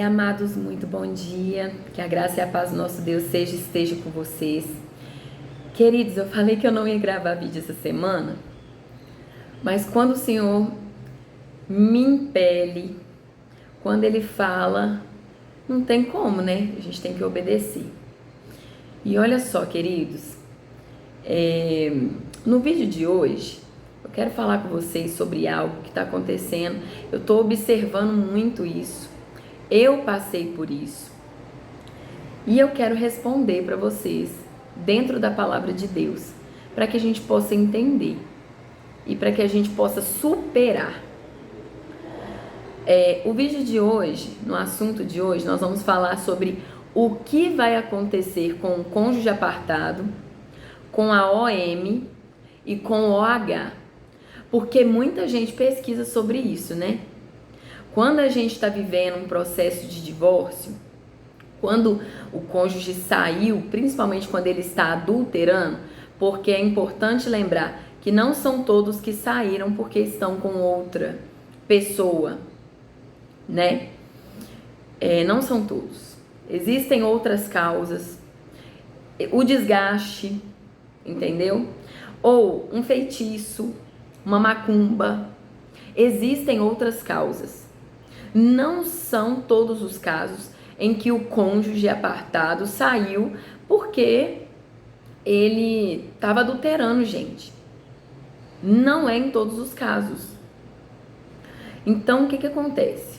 Oi, amados, muito bom dia. Que a graça e a paz do nosso Deus esteja com vocês. Queridos, eu falei que eu não ia gravar vídeo essa semana, mas quando o Senhor me impele, quando Ele fala, não tem como, né? A gente tem que obedecer. E olha só, queridos, no vídeo de hoje, eu quero falar com vocês sobre algo que está acontecendo. Eu estou observando muito isso. Eu passei por isso. E eu quero responder para vocês dentro da palavra de Deus, para que a gente possa entender e para que a gente possa superar. O vídeo de hoje, no assunto de hoje, nós vamos falar sobre o que vai acontecer com o cônjuge apartado, com a OM e com o OH, porque muita gente pesquisa sobre isso, né? Quando a gente está vivendo um processo de divórcio, quando o cônjuge saiu, principalmente quando ele está adulterando, porque é importante lembrar que não são todos que saíram porque estão com outra pessoa, né? Não são todos. Existem outras causas. O desgaste, entendeu? Ou um feitiço, uma macumba. Existem outras causas. Não são todos os casos em que o cônjuge apartado saiu porque ele estava adulterando, gente. Não é em todos os casos. Então, o que acontece?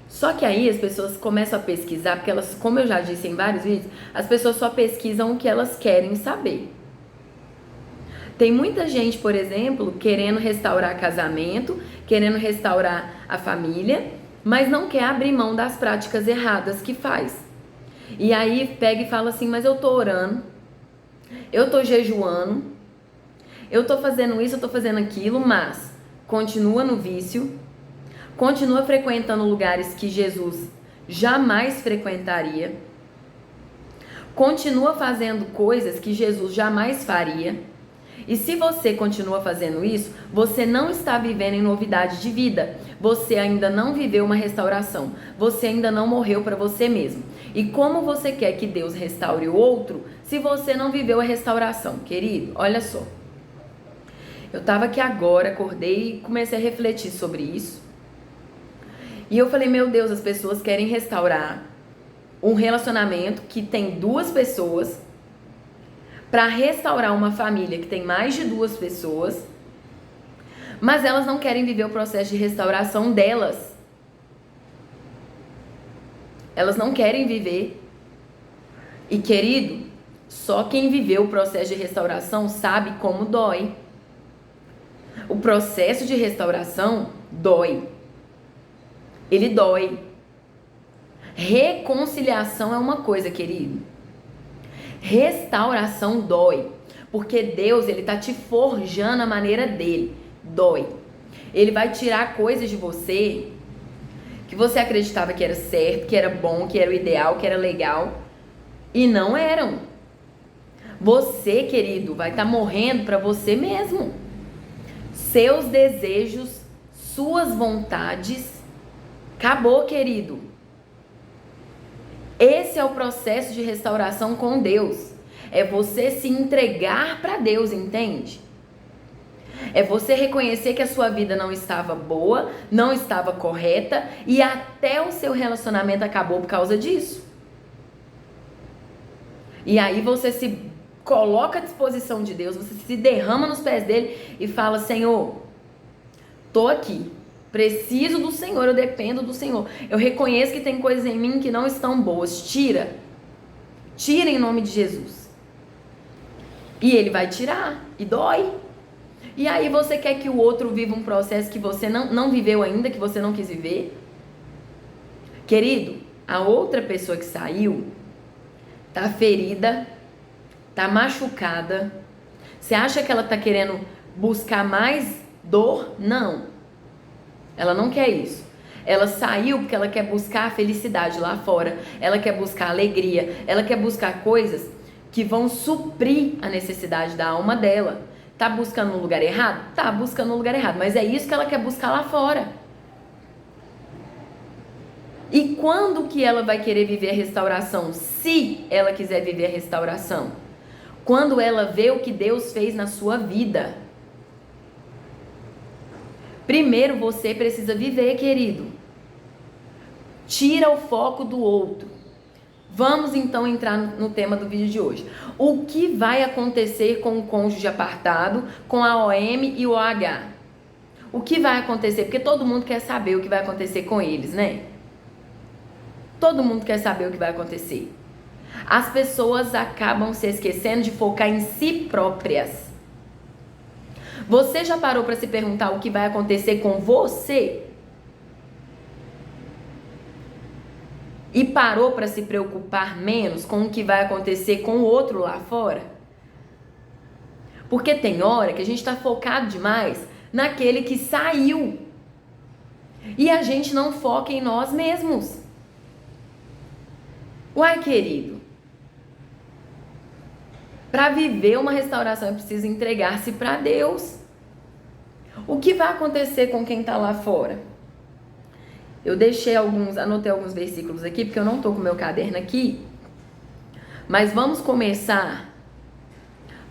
Só que aí as pessoas começam a pesquisar, porque elas, como eu já disse em vários vídeos, as pessoas só pesquisam o que elas querem saber. Tem muita gente, por exemplo, querendo restaurar casamento, querendo restaurar a família, mas não quer abrir mão das práticas erradas que faz. E aí pega e fala assim, mas eu tô orando, eu tô jejuando, eu tô fazendo isso, eu tô fazendo aquilo, mas continua no vício, continua frequentando lugares que Jesus jamais frequentaria, continua fazendo coisas que Jesus jamais faria. E se você continua fazendo isso, você não está vivendo em novidade de vida. Você ainda não viveu uma restauração. Você ainda não morreu para você mesmo. E como você quer que Deus restaure o outro se você não viveu a restauração? Querido, olha só. Eu estava aqui agora, acordei e comecei a refletir sobre isso. E eu falei, meu Deus, as pessoas querem restaurar um relacionamento que tem duas pessoas, para restaurar uma família que tem mais de duas pessoas, mas elas não querem viver o processo de restauração delas. Elas não querem viver. E querido, só quem viveu o processo de restauração sabe como dói. O processo de restauração dói. Ele dói. Reconciliação é uma coisa, querido. Restauração dói, porque Deus, ele tá te forjando a maneira dele. Dói. Ele vai tirar coisas de você que você acreditava que era certo, que era bom, que era o ideal, que era legal, e não eram. Você, querido, vai estar morrendo para você mesmo. Seus desejos, suas vontades, acabou, querido. Esse é o processo de restauração com Deus. É você se entregar para Deus, entende? É você reconhecer que a sua vida não estava boa, não estava correta e até o seu relacionamento acabou por causa disso. E aí você se coloca à disposição de Deus, você se derrama nos pés dele e fala, Senhor, tô aqui. Preciso do Senhor, eu dependo do Senhor. Eu reconheço que tem coisas em mim que não estão boas. Tira. Tira em nome de Jesus. E ele vai tirar. E dói. E aí você quer que o outro viva um processo que você não viveu ainda, que você não quis viver? Querido, a outra pessoa que saiu tá ferida, tá machucada. Você acha que ela tá querendo buscar mais dor? Não. Ela não quer isso. Ela saiu porque ela quer buscar a felicidade lá fora. Ela quer buscar alegria. Ela quer buscar coisas que vão suprir a necessidade da alma dela. Tá buscando no lugar errado? Tá buscando no lugar errado. Mas é isso que ela quer buscar lá fora. E quando que ela vai querer viver a restauração? Se ela quiser viver a restauração. Quando ela vê o que Deus fez na sua vida. Primeiro você precisa viver, querido. Tira o foco do outro. Vamos então entrar no tema do vídeo de hoje. O que vai acontecer com o cônjuge apartado, com a OM e o OH? O que vai acontecer? Porque todo mundo quer saber o que vai acontecer com eles, né? Todo mundo quer saber o que vai acontecer. As pessoas acabam se esquecendo de focar em si próprias. Você já parou para se perguntar o que vai acontecer com você? E parou para se preocupar menos com o que vai acontecer com o outro lá fora? Porque tem hora que a gente está focado demais naquele que saiu. E a gente não foca em nós mesmos. Uai, querido. Para viver uma restauração é preciso entregar-se para Deus. O que vai acontecer com quem está lá fora? Eu anotei alguns versículos aqui, porque eu não estou com o meu caderno aqui. Mas vamos começar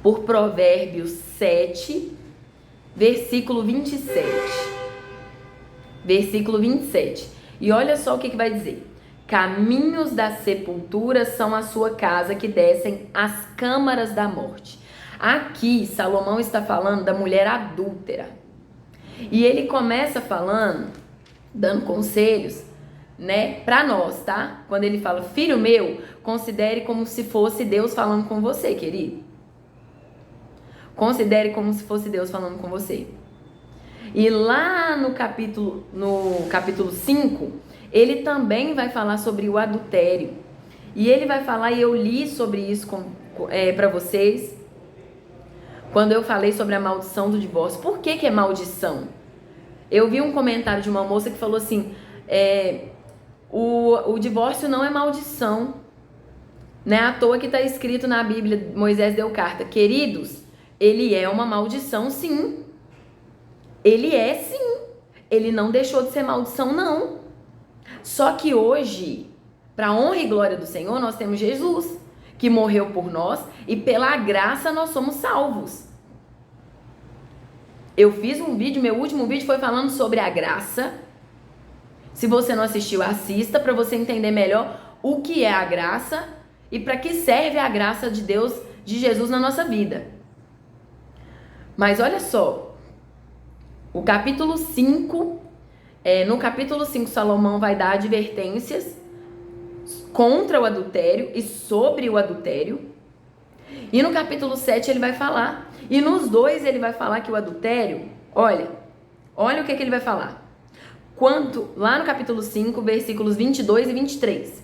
por Provérbios 7, versículo 27. Versículo 27. E olha só o que vai dizer. Caminhos da sepultura são a sua casa, que descem às câmaras da morte. Aqui, Salomão está falando da mulher adúltera. E ele começa falando, dando conselhos, né, para nós, tá? Quando ele fala, filho meu, considere como se fosse Deus falando com você, querido. Considere como se fosse Deus falando com você. E lá no capítulo 5, ele também vai falar sobre o adultério. E ele vai falar, e eu li sobre isso para vocês, quando eu falei sobre a maldição do divórcio. Por que é maldição? Eu vi um comentário de uma moça que falou assim, o divórcio não é maldição. Não é à toa que está escrito na Bíblia, Moisés deu carta. Queridos, ele é uma maldição, sim. Ele é, sim. Ele não deixou de ser maldição, não. Só que hoje, para honra e glória do Senhor, nós temos Jesus, que morreu por nós e pela graça nós somos salvos. Eu fiz um vídeo, meu último vídeo foi falando sobre a graça. Se você não assistiu, assista para você entender melhor o que é a graça e para que serve a graça de Deus, de Jesus na nossa vida. Mas olha só, o capítulo 5... no capítulo 5, Salomão vai dar advertências contra o adultério e sobre o adultério. E no capítulo 7 ele vai falar. E nos dois ele vai falar que o adultério, olha o que ele vai falar. Lá no capítulo 5, versículos 22 e 23.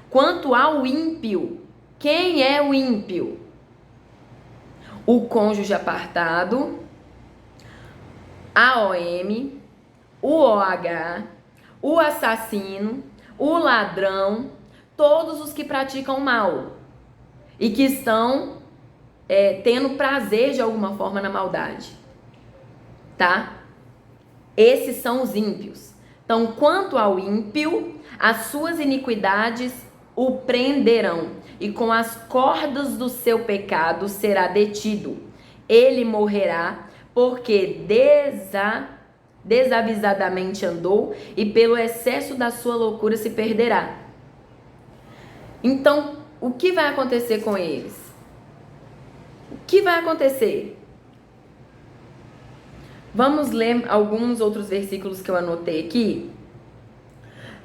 Quanto ao ímpio, quem é o ímpio? O cônjuge apartado, a OM, o OH, o assassino, o ladrão, todos os que praticam mal e que estão tendo prazer de alguma forma na maldade, tá? Esses são os ímpios. Então, quanto ao ímpio, as suas iniquidades o prenderão e com as cordas do seu pecado será detido. Ele morrerá porque desavisadamente andou e pelo excesso da sua loucura se perderá. Então, o que vai acontecer com eles? O que vai acontecer? Vamos ler alguns outros versículos que eu anotei aqui.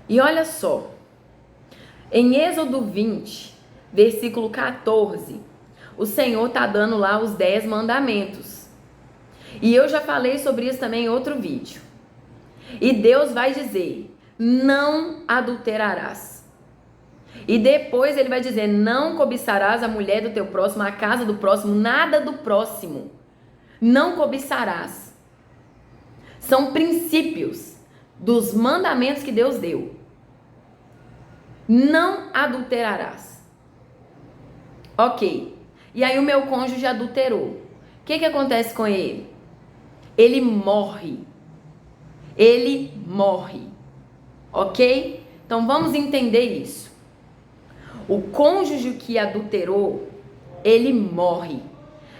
E olha só. Em Êxodo 20, versículo 14, o Senhor está dando lá os 10 mandamentos. E eu já falei sobre isso também em outro vídeo. E Deus vai dizer, não adulterarás. E depois ele vai dizer, não cobiçarás a mulher do teu próximo, a casa do próximo, nada do próximo. Não cobiçarás. São princípios dos mandamentos que Deus deu. Não adulterarás. Ok. E aí o meu cônjuge adulterou. O que acontece com ele? Ele morre. Ele morre. Ok? Então vamos entender isso. O cônjuge que adulterou, ele morre.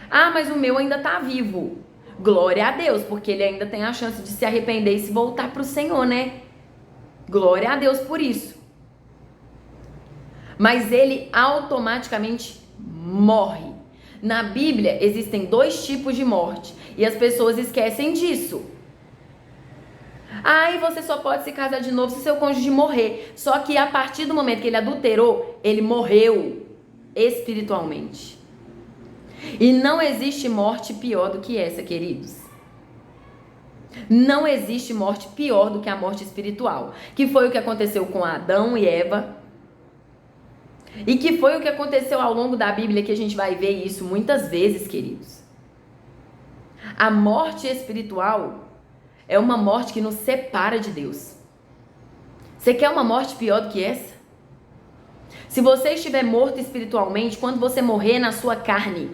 Ah, mas o meu ainda está vivo. Glória a Deus, porque ele ainda tem a chance de se arrepender e se voltar para o Senhor, né? Glória a Deus por isso. Mas ele automaticamente morre. Na Bíblia existem 2 tipos de morte e as pessoas esquecem disso. Aí você só pode se casar de novo se seu cônjuge morrer. Só que a partir do momento que ele adulterou, ele morreu espiritualmente. E não existe morte pior do que essa, queridos. Não existe morte pior do que a morte espiritual. Que foi o que aconteceu com Adão e Eva. E que foi o que aconteceu ao longo da Bíblia, que a gente vai ver isso muitas vezes, queridos. A morte espiritual é uma morte que nos separa de Deus. Você quer uma morte pior do que essa? Se você estiver morto espiritualmente, quando você morrer na sua carne,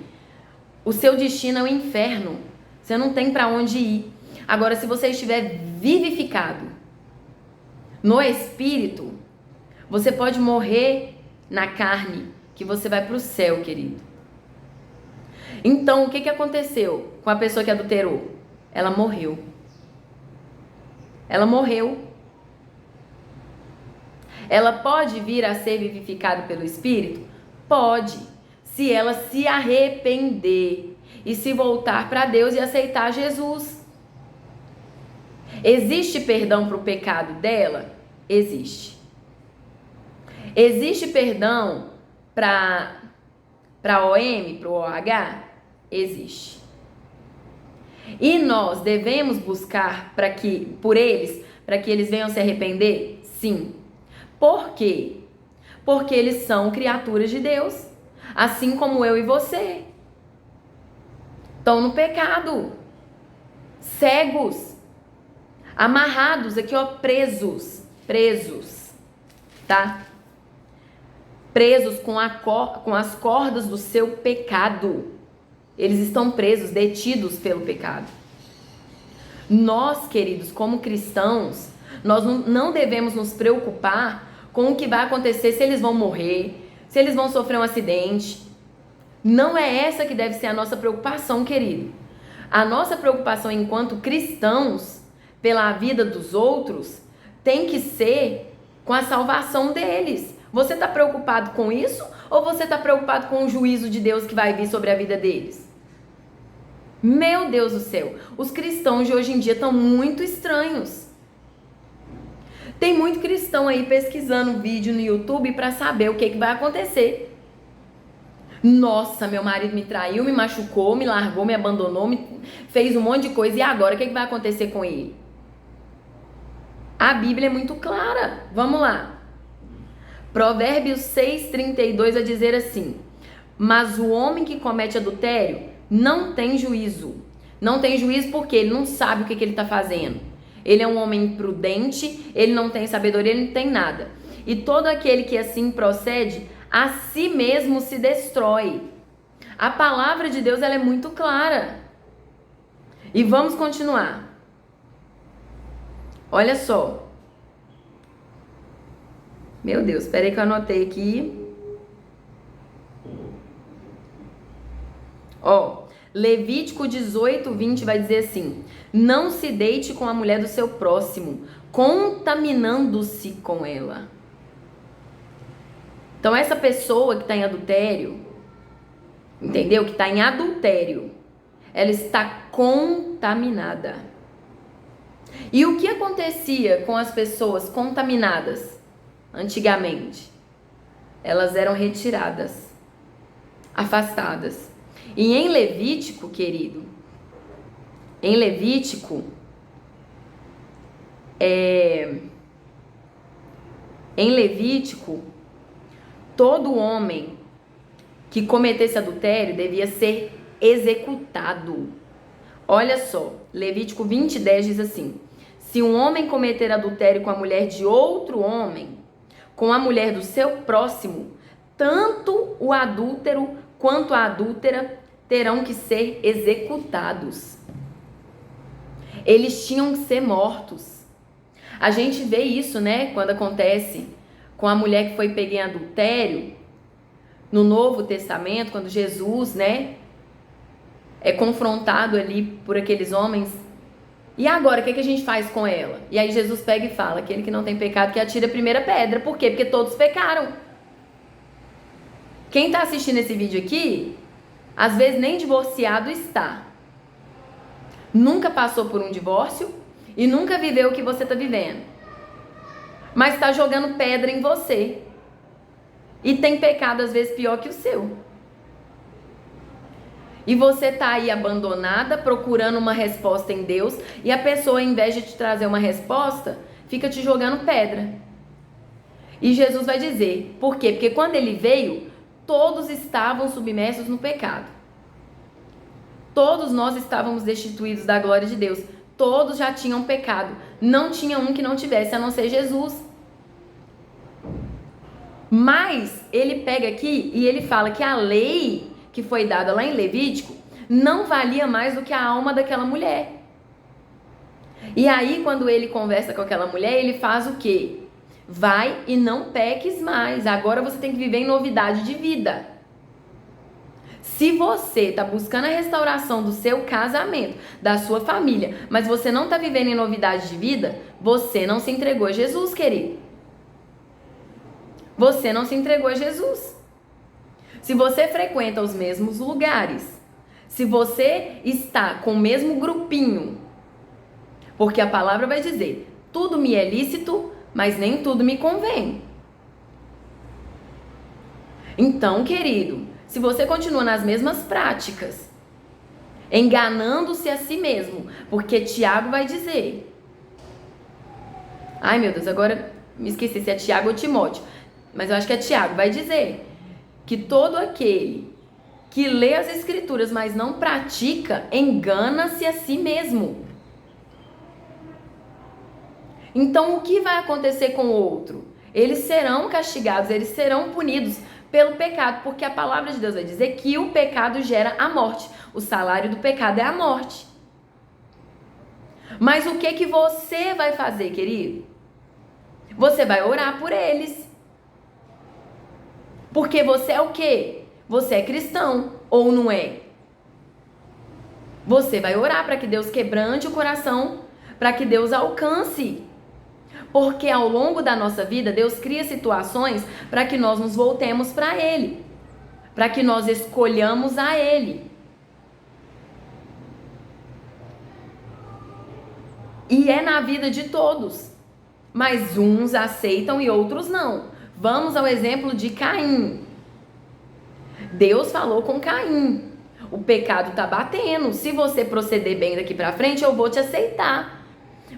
o seu destino é o inferno. Você não tem para onde ir. Agora, se você estiver vivificado no espírito, você pode morrer na carne, que você vai para o céu, querido. Então, o que aconteceu com a pessoa que adulterou? Ela morreu. Ela morreu. Ela pode vir a ser vivificada pelo Espírito? Pode, se ela se arrepender e se voltar para Deus e aceitar Jesus. Existe perdão para o pecado dela? Existe. Existe perdão para OM, para o OH? Existe. E nós devemos buscar por eles, para que eles venham se arrepender? Sim. Por quê? Porque eles são criaturas de Deus, assim como eu e você. Estão no pecado, cegos, amarrados aqui, ó, presos, tá? Presos com as cordas do seu pecado. Eles estão presos, detidos pelo pecado. Nós, queridos, como cristãos, nós não devemos nos preocupar com o que vai acontecer, se eles vão morrer, se eles vão sofrer um acidente. Não é essa que deve ser a nossa preocupação, querido. A nossa preocupação enquanto cristãos, pela vida dos outros, tem que ser com a salvação deles. Você está preocupado com isso? Ou você está preocupado com o juízo de Deus que vai vir sobre a vida deles? Meu Deus do céu, os cristãos de hoje em dia estão muito estranhos. Tem muito cristão aí pesquisando vídeo no YouTube para saber o que vai acontecer. Nossa, meu marido me traiu, me machucou, me largou, me abandonou, fez um monte de coisa. E agora, o que vai acontecer com ele? A Bíblia é muito clara. Vamos lá. Provérbios 6:32 vai dizer assim: mas o homem que comete adultério não tem juízo. Não tem juízo porque ele não sabe o que ele está fazendo. Ele é um homem imprudente, ele não tem sabedoria, ele não tem nada. E todo aquele que assim procede, a si mesmo se destrói. A palavra de Deus, ela é muito clara. E vamos continuar. Olha só. Meu Deus, espera aí que eu anotei aqui. Ó, Levítico 18:20 vai dizer assim: não se deite com a mulher do seu próximo, contaminando-se com ela. Então essa pessoa que está em adultério, entendeu? Que está em adultério, ela está contaminada. E o que acontecia com as pessoas contaminadas antigamente? Elas eram retiradas, afastadas. E em Levítico, querido, em Levítico, todo homem que cometesse adultério devia ser executado. Olha só, Levítico 20:10 diz assim: se um homem cometer adultério com a mulher de outro homem, com a mulher do seu próximo, tanto o adúltero quanto a adúltera terão que ser executados. Eles tinham que ser mortos. A gente vê isso, né, quando acontece com a mulher que foi pega em adultério, no Novo Testamento, quando Jesus, né, é confrontado ali por aqueles homens. E agora, o que a gente faz com ela? E aí Jesus pega e fala, aquele que não tem pecado que atire a primeira pedra. Por quê? Porque todos pecaram. Quem está assistindo esse vídeo aqui, às vezes nem divorciado está. Nunca passou por um divórcio e nunca viveu o que você está vivendo. Mas está jogando pedra em você. E tem pecado às vezes pior que o seu. E você está aí abandonada, procurando uma resposta em Deus, e a pessoa, ao invés de te trazer uma resposta, fica te jogando pedra. E Jesus vai dizer, por quê? Porque quando ele veio, todos estavam submersos no pecado. Todos nós estávamos destituídos da glória de Deus. Todos já tinham pecado. Não tinha um que não tivesse, a não ser Jesus. Mas ele pega aqui e ele fala que a lei que foi dada lá em Levítico não valia mais do que a alma daquela mulher. E aí, quando ele conversa com aquela mulher, ele faz o quê? Vai e não peques mais. Agora você tem que viver em novidade de vida. Se você está buscando a restauração do seu casamento, da sua família, mas você não está vivendo em novidade de vida, você não se entregou a Jesus, querido. Você não se entregou a Jesus. Se você frequenta os mesmos lugares, se você está com o mesmo grupinho, porque a palavra vai dizer, tudo me é lícito, mas nem tudo me convém. Então, querido, se você continua nas mesmas práticas, enganando-se a si mesmo, porque Tiago vai dizer, ai meu Deus, agora me esqueci se é Tiago ou Timóteo, mas eu acho que é Tiago, vai dizer que todo aquele que lê as escrituras, mas não pratica, engana-se a si mesmo. Então, o que vai acontecer com o outro? Eles serão castigados, eles serão punidos pelo pecado, porque a palavra de Deus vai dizer que o pecado gera a morte. O salário do pecado é a morte. Mas o que você vai fazer, querido? Você vai orar por eles. Porque você é o quê? Você é cristão ou não é? Você vai orar para que Deus quebrante o coração, para que Deus alcance. Porque ao longo da nossa vida, Deus cria situações para que nós nos voltemos para Ele. Para que nós escolhamos a Ele. E é na vida de todos. Mas uns aceitam e outros não. Vamos ao exemplo de Caim. Deus falou com Caim. O pecado está batendo. Se você proceder bem daqui para frente, eu vou te aceitar.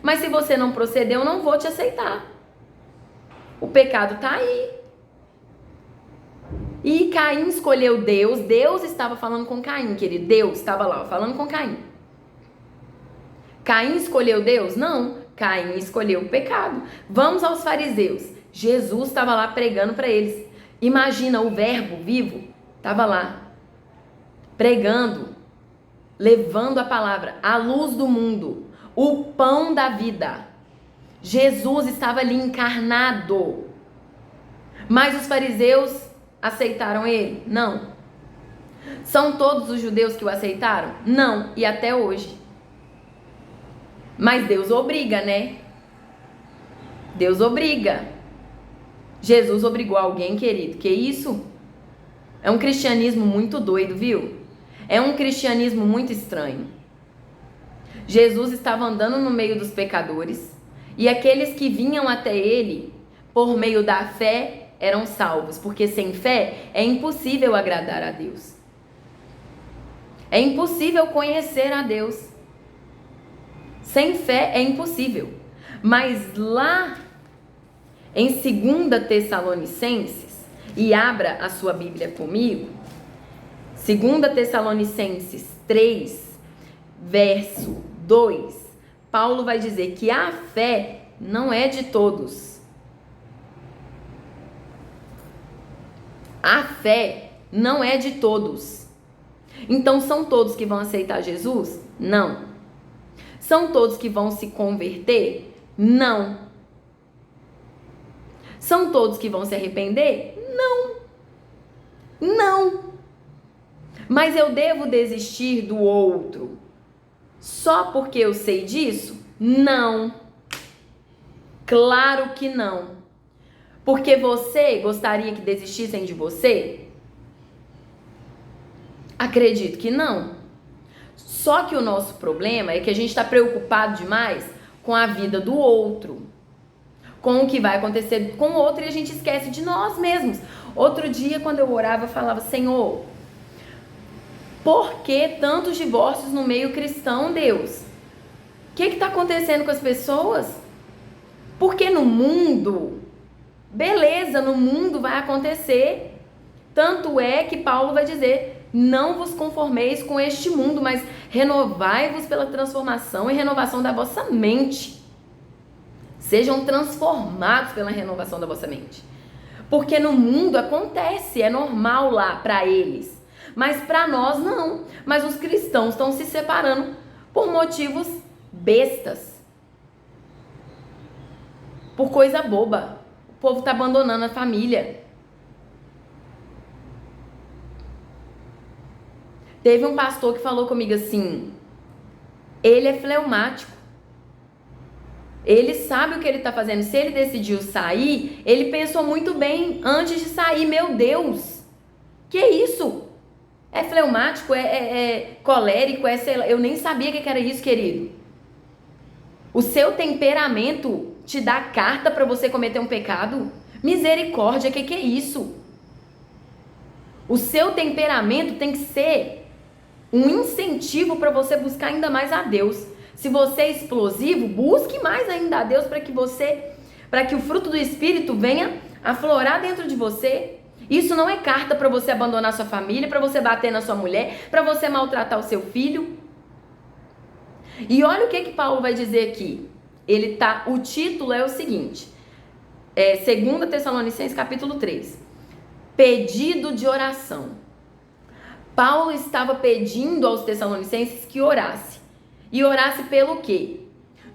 Mas se você não proceder, eu não vou te aceitar. O pecado está aí. E Caim escolheu Deus. Deus estava falando com Caim, querido. Deus estava lá falando com Caim. Caim escolheu Deus? Não. Caim escolheu o pecado. Vamos aos fariseus. Jesus estava lá pregando para eles. Imagina, o verbo vivo estava lá pregando, levando a palavra, a luz do mundo, o pão da vida. Jesus estava ali encarnado. Mas os fariseus aceitaram ele? Não. São todos os judeus que o aceitaram? Não, e até hoje. Mas Deus obriga, né? Deus obriga. Jesus obrigou alguém, querido? Que isso? É um cristianismo muito doido, viu? É um cristianismo muito estranho. Jesus estava andando no meio dos pecadores e aqueles que vinham até ele, por meio da fé, eram salvos. Porque sem fé é impossível agradar a Deus. É impossível conhecer a Deus. Sem fé é impossível. Mas lá em 2 Tessalonicenses, e abra a sua Bíblia comigo, 2 Tessalonicenses 3, verso 2, Paulo vai dizer que a fé não é de todos. A fé não é de todos. Então, são todos que vão aceitar Jesus? Não. São todos que vão se converter? Não. São todos que vão se arrepender? Não. Não. Mas eu devo desistir do outro só porque eu sei disso? Não. Claro que não. Porque você gostaria que desistissem de você? Acredito que não. Só que o nosso problema é que a gente está preocupado demais com a vida do outro, com o que vai acontecer com o outro, e a gente esquece de nós mesmos. Outro dia, quando eu orava, eu falava: Senhor, por que tantos divórcios no meio cristão, Deus? O que está acontecendo com as pessoas? Porque no mundo, beleza, no mundo vai acontecer. Tanto é que Paulo vai dizer: não vos conformeis com este mundo, mas renovai-vos pela transformação e renovação da vossa mente. Sejam transformados pela renovação da vossa mente. Porque no mundo acontece, é normal lá para eles. Mas para nós não. Mas os cristãos estão se separando por motivos bestas. Por coisa boba. O povo está abandonando a família. Teve um pastor que falou comigo assim: ele é fleumático. Ele sabe o que ele está fazendo. Se ele decidiu sair, ele pensou muito bem antes de sair. Meu Deus, que isso? É fleumático, é colérico, sei lá. Eu nem sabia que era isso, querido. O seu temperamento te dá carta para você cometer um pecado? Misericórdia, que é isso? O seu temperamento tem que ser um incentivo para você buscar ainda mais a Deus. Se você é explosivo, busque mais ainda a Deus para que o fruto do Espírito venha aflorar dentro de você. Isso não é carta para você abandonar sua família, para você bater na sua mulher, para você maltratar o seu filho. E olha o que Paulo vai dizer aqui. O título é o seguinte, 2 Tessalonicenses capítulo 3. Pedido de oração. Paulo estava pedindo aos Tessalonicenses que orasse. E orasse pelo quê?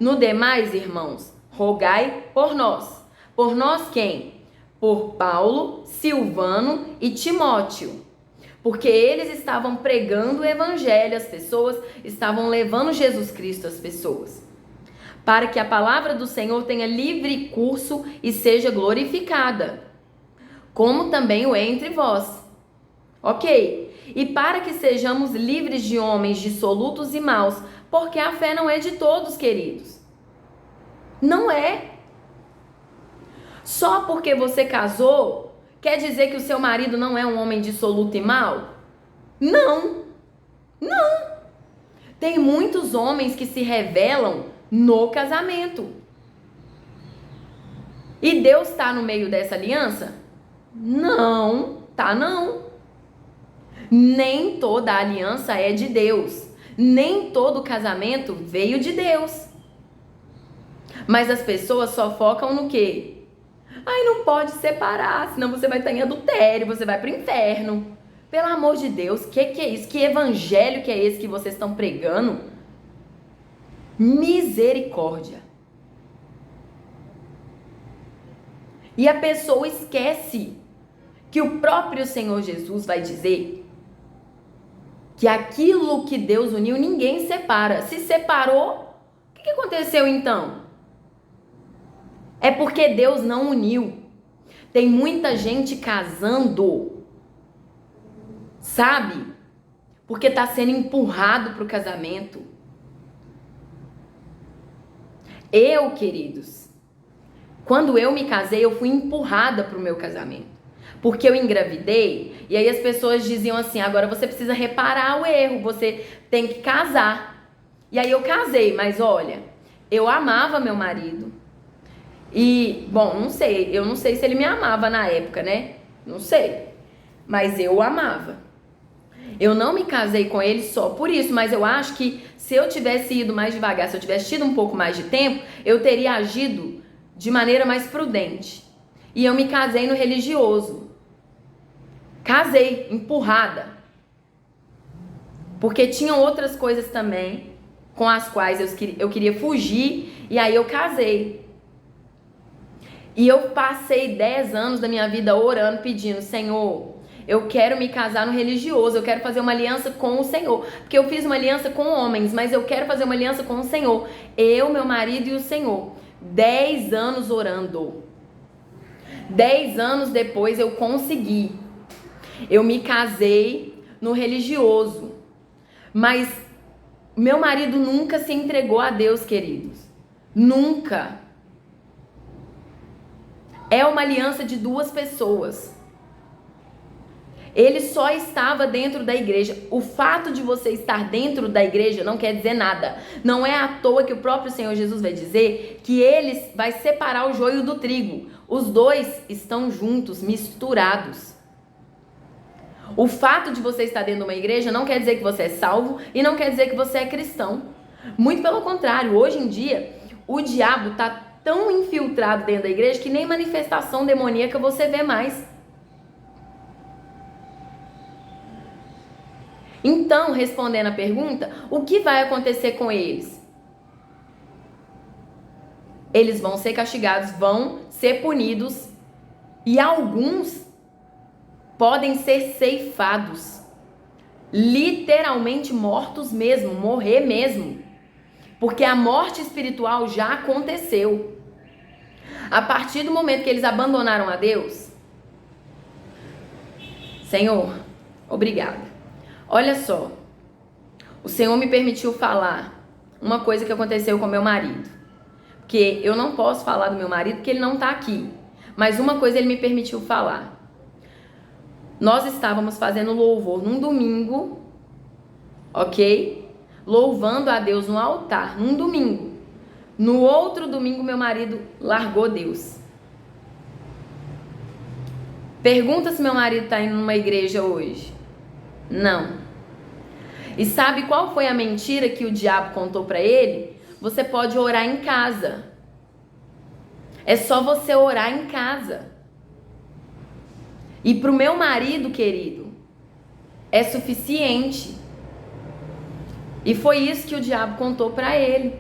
No demais, irmãos, rogai por nós. Por nós quem? Por Paulo, Silvano e Timóteo. Porque eles estavam pregando o evangelho, as pessoas estavam levando Jesus Cristo às pessoas. Para que a palavra do Senhor tenha livre curso e seja glorificada. Como também o é entre vós. Ok? E para que sejamos livres de homens dissolutos e maus, porque a fé não é de todos, queridos. Não é. Só porque você casou, quer dizer que o seu marido não é um homem dissoluto e mau? Não. Não. Tem muitos homens que se revelam no casamento. E Deus está no meio dessa aliança? Não, tá não. Nem toda aliança é de Deus. Nem todo casamento veio de Deus. Mas as pessoas só focam no quê? Ai, não pode separar, senão você vai estar em adultério, você vai para o inferno. Pelo amor de Deus, que é isso? Que evangelho que é esse que vocês estão pregando? Misericórdia. E a pessoa esquece que o próprio Senhor Jesus vai dizer que aquilo que Deus uniu, ninguém separa. Se separou, o que aconteceu então? É porque Deus não uniu. Tem muita gente casando, sabe? Porque está sendo empurrado para o casamento. Eu, queridos, quando eu me casei, eu fui empurrada para o meu casamento. Porque eu engravidei, e aí as pessoas diziam assim: agora você precisa reparar o erro, você tem que casar. E aí eu casei, mas olha, eu amava meu marido. E, bom, eu não sei se ele me amava na época, né? Não sei. Mas eu o amava. Eu não me casei com ele só por isso, mas eu acho que se eu tivesse ido mais devagar, se eu tivesse tido um pouco mais de tempo, eu teria agido de maneira mais prudente. E eu me casei no religioso. Casei, empurrada. Porque tinham outras coisas também com as quais eu queria fugir, e aí eu casei. E eu passei 10 anos da minha vida orando, pedindo: Senhor, eu quero me casar no religioso, eu quero fazer uma aliança com o Senhor. Porque eu fiz uma aliança com homens, mas eu quero fazer uma aliança com o Senhor. Eu, meu marido e o Senhor. 10 anos orando. 10 anos depois eu consegui. Eu me casei no religioso. Mas meu marido nunca se entregou a Deus, queridos. Nunca. É uma aliança de duas pessoas. Ele só estava dentro da igreja. O fato de você estar dentro da igreja não quer dizer nada. Não é à toa que o próprio Senhor Jesus vai dizer que ele vai separar o joio do trigo. Os dois estão juntos, misturados. O fato de você estar dentro de uma igreja não quer dizer que você é salvo e não quer dizer que você é cristão. Muito pelo contrário, hoje em dia, o diabo está tão infiltrado dentro da igreja que nem manifestação demoníaca você vê mais. Então, respondendo a pergunta, o que vai acontecer com eles? Eles vão ser castigados, vão ser punidos e alguns podem ser ceifados, literalmente mortos mesmo, morrer mesmo, porque a morte espiritual já aconteceu. A partir do momento que eles abandonaram a Deus, Senhor, obrigada. Olha só, o Senhor me permitiu falar uma coisa que aconteceu com meu marido. Porque eu não posso falar do meu marido porque ele não está aqui. Mas uma coisa ele me permitiu falar. Nós estávamos fazendo louvor num domingo, ok? Louvando a Deus no altar, num domingo. No outro domingo, meu marido largou Deus. Pergunta se meu marido está indo numa igreja hoje. Não. E sabe qual foi a mentira que o diabo contou para ele? Você pode orar em casa. É só você orar em casa. E pro meu marido, querido, é suficiente. E foi isso que o diabo contou para ele.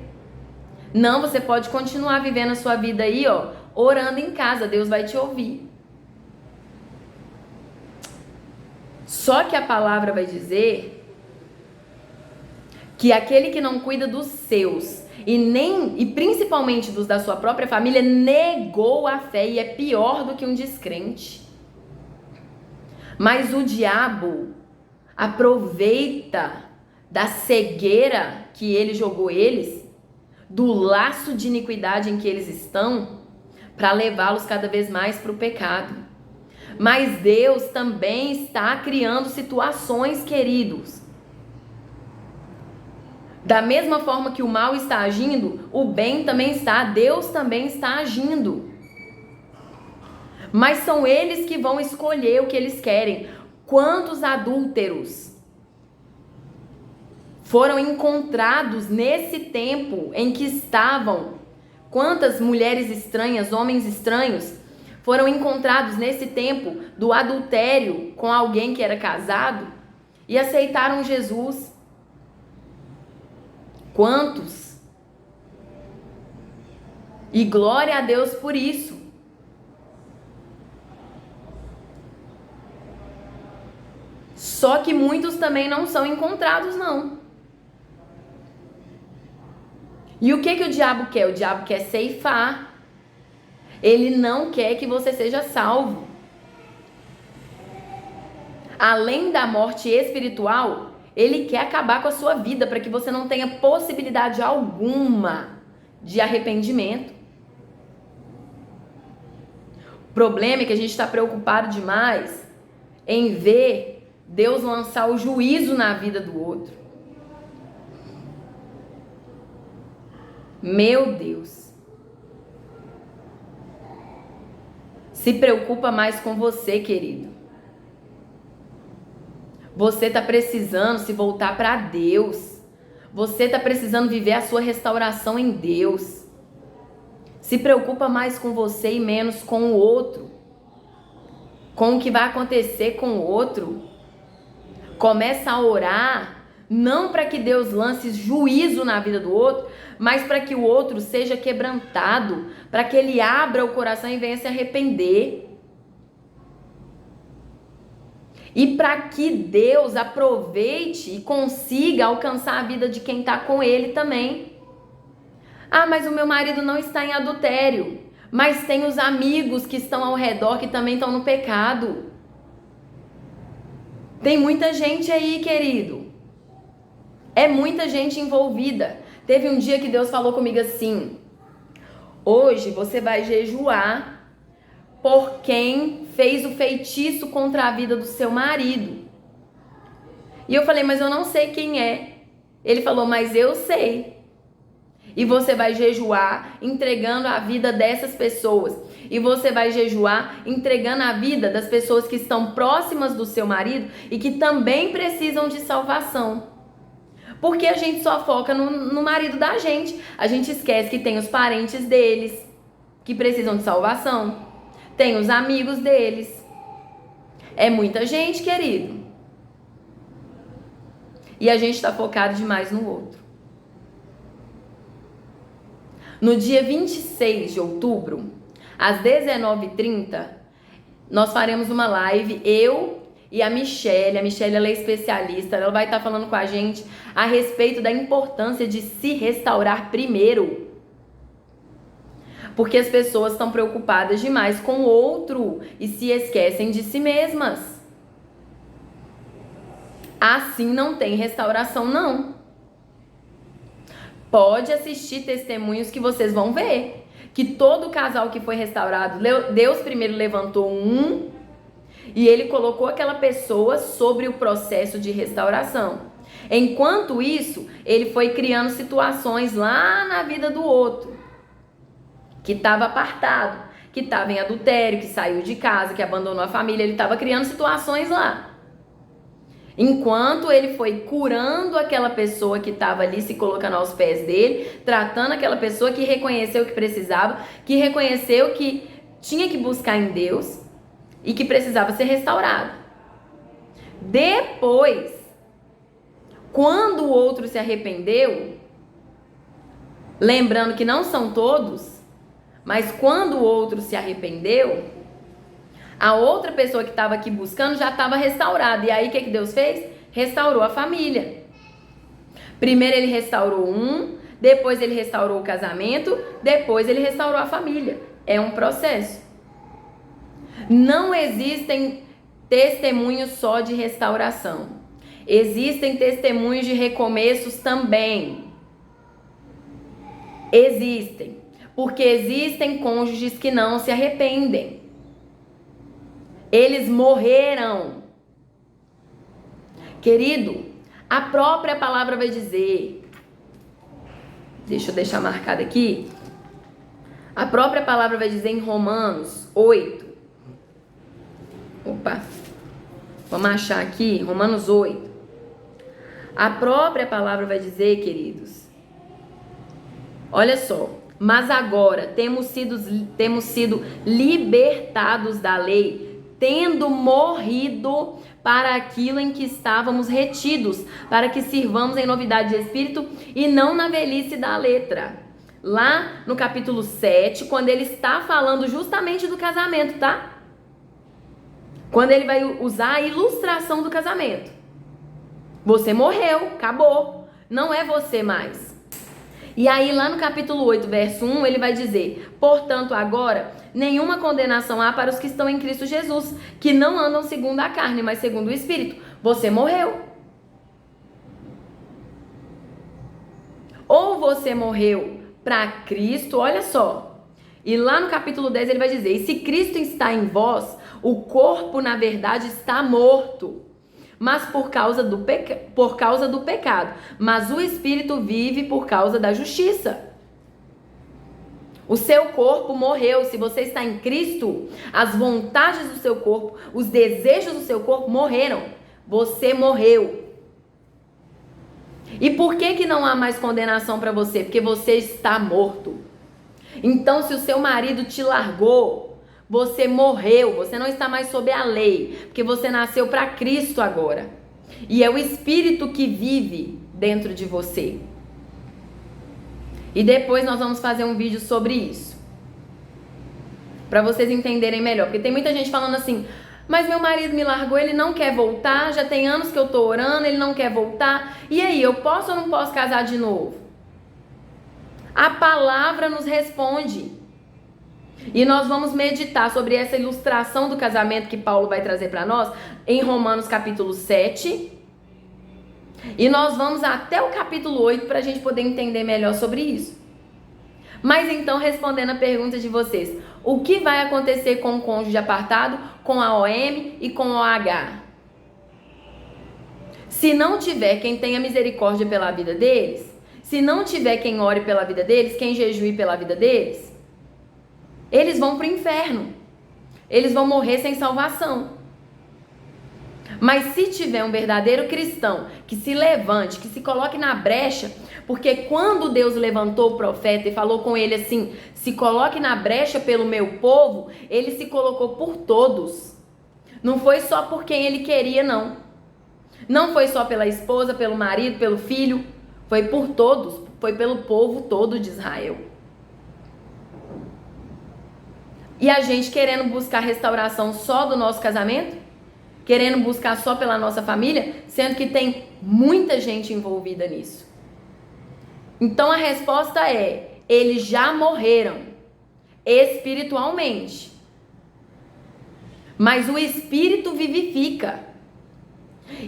Não, você pode continuar vivendo a sua vida aí, ó, orando em casa, Deus vai te ouvir. Só que a palavra vai dizer que aquele que não cuida dos seus e principalmente dos da sua própria família negou a fé e é pior do que um descrente. Mas o diabo aproveita da cegueira que ele jogou eles, do laço de iniquidade em que eles estão, para levá-los cada vez mais para o pecado. Mas Deus também está criando situações, queridos. Da mesma forma que o mal está agindo, o bem também está, Deus também está agindo. Mas são eles que vão escolher o que eles querem. Quantos adúlteros foram encontrados nesse tempo em que estavam? Quantas mulheres estranhas, homens estranhos foram encontrados nesse tempo do adultério com alguém que era casado e aceitaram Jesus? Quantos? E glória a Deus por isso. Só que muitos também não são encontrados, não. E o que o diabo quer? O diabo quer ceifar. Ele não quer que você seja salvo. Além da morte espiritual, ele quer acabar com a sua vida para que você não tenha possibilidade alguma de arrependimento. O problema é que a gente está preocupado demais em ver Deus lançar o juízo na vida do outro. Meu Deus. Se preocupa mais com você, querido. Você está precisando se voltar para Deus. Você está precisando viver a sua restauração em Deus. Se preocupa mais com você e menos com o outro. Com o que vai acontecer com o outro. Começa a orar Não para que Deus lance juízo na vida do outro, mas para que o outro seja quebrantado, para que ele abra o coração e venha se arrepender. E para que Deus aproveite e consiga alcançar a vida de quem está com ele também. Ah, mas o meu marido não está em adultério. Mas tem os amigos que estão ao redor que também estão no pecado. Tem muita gente aí, querido. É muita gente envolvida. Teve um dia que Deus falou comigo assim: hoje você vai jejuar por quem fez o feitiço contra a vida do seu marido. E eu falei, mas eu não sei quem é. Ele falou, mas eu sei. E você vai jejuar entregando a vida dessas pessoas. E você vai jejuar entregando a vida das pessoas que estão próximas do seu marido e que também precisam de salvação. Porque a gente só foca no marido da gente. A gente esquece que tem os parentes deles que precisam de salvação. Tem os amigos deles. É muita gente, querido. E a gente está focado demais no outro. No dia 26 de outubro, às 19h30, nós faremos uma live, eu e a Michelle. A Michelle, ela é especialista, ela vai estar falando com a gente a respeito da importância de se restaurar primeiro. Porque as pessoas estão preocupadas demais com o outro e se esquecem de si mesmas. Assim não tem restauração, não. Pode assistir testemunhos que vocês vão ver. Que todo casal que foi restaurado, Deus primeiro levantou um e ele colocou aquela pessoa sobre o processo de restauração. Enquanto isso, ele foi criando situações lá na vida do outro. Que estava apartado, que estava em adultério, que saiu de casa, que abandonou a família. Ele estava criando situações lá. Enquanto ele foi curando aquela pessoa que estava ali se colocando aos pés dele, tratando aquela pessoa que reconheceu que precisava, que reconheceu que tinha que buscar em Deus e que precisava ser restaurado. Depois, quando o outro se arrependeu, lembrando que não são todos, mas quando o outro se arrependeu, a outra pessoa que estava aqui buscando já estava restaurada. E aí o que Deus fez? Restaurou a família. Primeiro ele restaurou um, depois ele restaurou o casamento, depois ele restaurou a família. É um processo. Não existem testemunhos só de restauração. Existem testemunhos de recomeços também. Existem. Porque existem cônjuges que não se arrependem. Eles morreram. Querido, a própria palavra vai dizer, deixa eu deixar marcado aqui, a própria palavra vai dizer em Romanos 8, vamos achar aqui, Romanos 8, a própria palavra vai dizer, queridos, olha só, mas agora temos sido libertados da lei, tendo morrido para aquilo em que estávamos retidos, para que sirvamos em novidade de espírito e não na velhice da letra. Lá no capítulo 7, quando ele está falando justamente do casamento, tá? Quando ele vai usar a ilustração do casamento. Você morreu, acabou. Não é você mais. E aí lá no capítulo 8, verso 1, ele vai dizer: portanto, agora, nenhuma condenação há para os que estão em Cristo Jesus, que não andam segundo a carne, mas segundo o Espírito. Você morreu. Ou você morreu para Cristo, olha só. E lá no capítulo 10 ele vai dizer: e se Cristo está em vós, o corpo na verdade está morto, mas por causa do pecado, mas o Espírito vive por causa da justiça. O seu corpo morreu. Se você está em Cristo, as vontades do seu corpo, os desejos do seu corpo morreram. Você morreu. E por que não há mais condenação para você? Porque você está morto. Então, se o seu marido te largou, você morreu, você não está mais sob a lei, porque você nasceu para Cristo agora. E é o Espírito que vive dentro de você. E depois nós vamos fazer um vídeo sobre isso, para vocês entenderem melhor. Porque tem muita gente falando assim, mas meu marido me largou, ele não quer voltar, já tem anos que eu tô orando, ele não quer voltar. E aí, eu posso ou não posso casar de novo? A palavra nos responde. E nós vamos meditar sobre essa ilustração do casamento que Paulo vai trazer para nós em Romanos capítulo 7. E nós vamos até o capítulo 8 para a gente poder entender melhor sobre isso. Mas então, respondendo a pergunta de vocês, o que vai acontecer com o cônjuge apartado, com a OM e com o OH? Se não tiver quem tenha misericórdia pela vida deles, se não tiver quem ore pela vida deles, quem jejue pela vida deles, eles vão para o inferno. Eles vão morrer sem salvação. Mas se tiver um verdadeiro cristão que se levante, que se coloque na brecha, porque quando Deus levantou o profeta e falou com ele assim, se coloque na brecha pelo meu povo, ele se colocou por todos. Não foi só por quem ele queria, não. Não foi só pela esposa, pelo marido, pelo filho, foi por todos, foi pelo povo todo de Israel. E a gente querendo buscar restauração só do nosso casamento? Querendo buscar só pela nossa família? Sendo que tem muita gente envolvida nisso. Então a resposta é, eles já morreram espiritualmente. Mas o Espírito vivifica.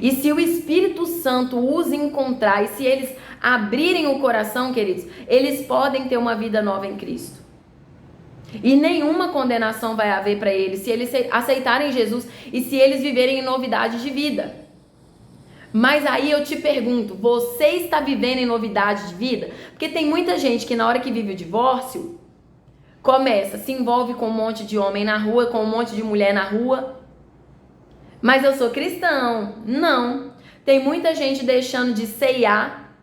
E se o Espírito Santo os encontrar, e se eles abrirem o coração, queridos, eles podem ter uma vida nova em Cristo. E nenhuma condenação vai haver para eles se eles aceitarem Jesus e se eles viverem em novidade de vida. Mas aí eu te pergunto, você está vivendo em novidade de vida? Porque tem muita gente que na hora que vive o divórcio, se envolve com um monte de homem na rua, com um monte de mulher na rua. Mas eu sou cristão. Não. Tem muita gente deixando de ceiar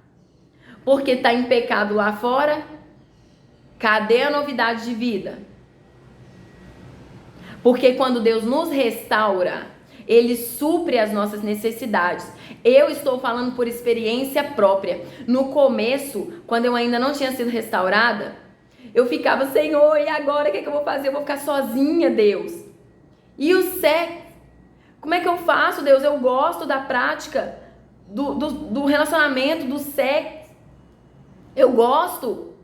porque está em pecado lá fora. Cadê a novidade de vida? Porque quando Deus nos restaura, Ele supre as nossas necessidades. Eu estou falando por experiência própria. No começo, quando eu ainda não tinha sido restaurada, eu ficava, Senhor, e agora o que eu vou fazer? Eu vou ficar sozinha, Deus. E o sexo? Como é que eu faço, Deus? Eu gosto da prática do relacionamento, do sexo. Eu gosto.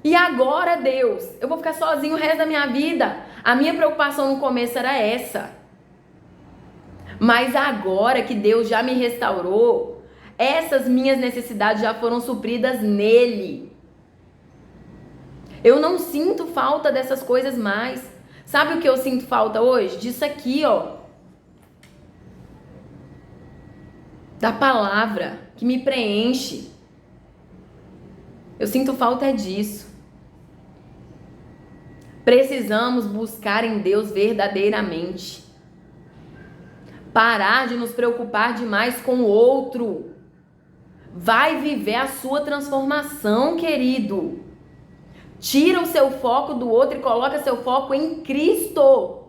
E agora, Deus, eu vou ficar sozinho o resto da minha vida. A minha preocupação no começo era essa. Mas agora que Deus já me restaurou, essas minhas necessidades já foram supridas nele. Eu não sinto falta dessas coisas mais. Sabe o que eu sinto falta hoje? Disso aqui, ó. Da palavra que me preenche. Eu sinto falta disso. Precisamos buscar em Deus verdadeiramente. Parar de nos preocupar demais com o outro. Vai viver a sua transformação, querido. Tira o seu foco do outro e coloca seu foco em Cristo.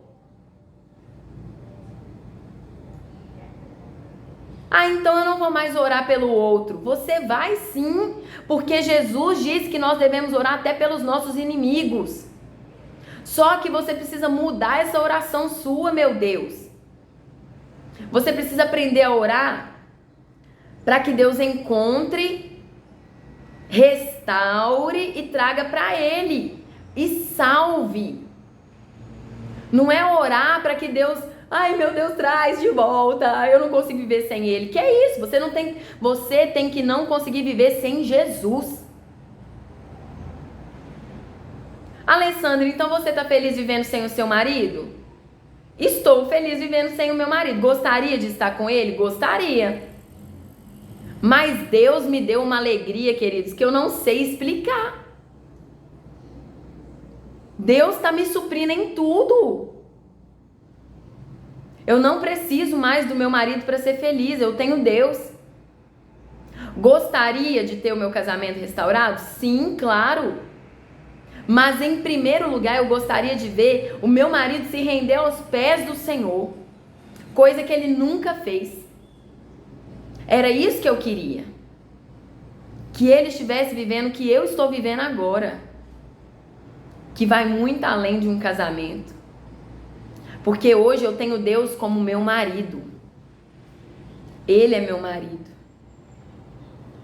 Ah, então eu não vou mais orar pelo outro. Você vai sim, porque Jesus disse que nós devemos orar até pelos nossos inimigos. Só que você precisa mudar essa oração sua, meu Deus. Você precisa aprender a orar para que Deus encontre, restaure e traga para Ele. E salve. Não é orar para que Deus... Ai, meu Deus, traz de volta. Eu não consigo viver sem Ele. Que é isso? Você tem que não conseguir viver sem Jesus. Alessandra, então você está feliz vivendo sem o seu marido? Estou feliz vivendo sem o meu marido. Gostaria de estar com ele? Gostaria. Mas Deus me deu uma alegria, queridos, que eu não sei explicar. Deus está me suprindo em tudo. Eu não preciso mais do meu marido para ser feliz. Eu tenho Deus. Gostaria de ter o meu casamento restaurado? Sim, claro. Mas em primeiro lugar eu gostaria de ver o meu marido se render aos pés do Senhor. Coisa que ele nunca fez. Era isso que eu queria. Que ele estivesse vivendo o que eu estou vivendo agora. Que vai muito além de um casamento. Porque hoje eu tenho Deus como meu marido. Ele é meu marido.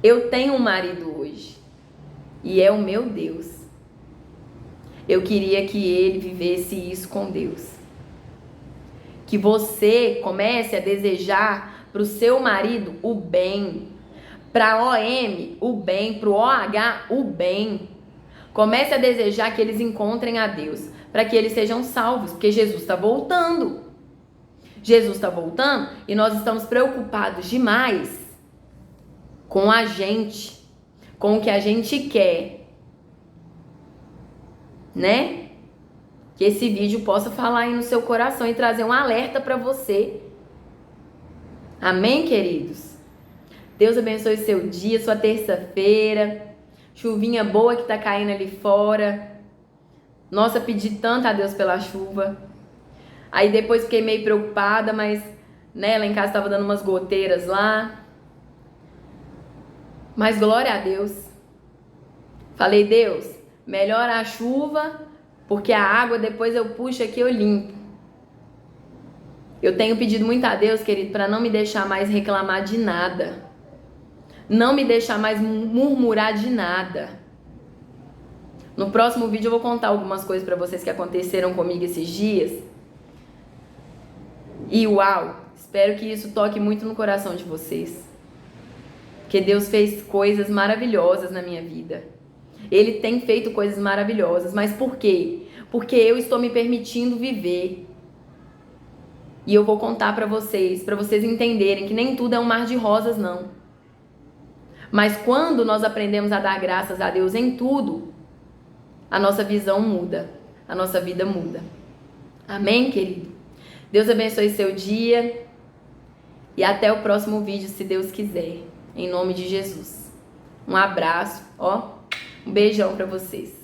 Eu tenho um marido hoje. E é o meu Deus. Eu queria que ele vivesse isso com Deus. Que você comece a desejar para o seu marido o bem. Para a OM, o bem. Para o OH, o bem. Comece a desejar que eles encontrem a Deus. Para que eles sejam salvos. Porque Jesus está voltando. Jesus está voltando e nós estamos preocupados demais com a gente. Com o que a gente quer. Né? Que esse vídeo possa falar aí no seu coração e trazer um alerta para você. Amém, queridos? Deus abençoe seu dia, sua terça-feira. Chuvinha boa que tá caindo ali fora. Nossa, pedi tanto a Deus pela chuva. Aí depois fiquei meio preocupada, mas né, lá em casa tava dando umas goteiras lá. Mas glória a Deus. Falei, Deus, melhora a chuva, porque a água depois eu puxo aqui e eu limpo. Eu tenho pedido muito a Deus, querido, para não me deixar mais reclamar de nada. Não me deixar mais murmurar de nada. No próximo vídeo eu vou contar algumas coisas para vocês que aconteceram comigo esses dias. E uau, espero que isso toque muito no coração de vocês. Porque Deus fez coisas maravilhosas na minha vida. Ele tem feito coisas maravilhosas. Mas por quê? Porque eu estou me permitindo viver. E eu vou contar para vocês entenderem que nem tudo é um mar de rosas, não. Mas quando nós aprendemos a dar graças a Deus em tudo, a nossa visão muda, a nossa vida muda. Amém, querido? Deus abençoe seu dia e até o próximo vídeo, se Deus quiser. Em nome de Jesus. Um abraço, ó. Um beijão para vocês.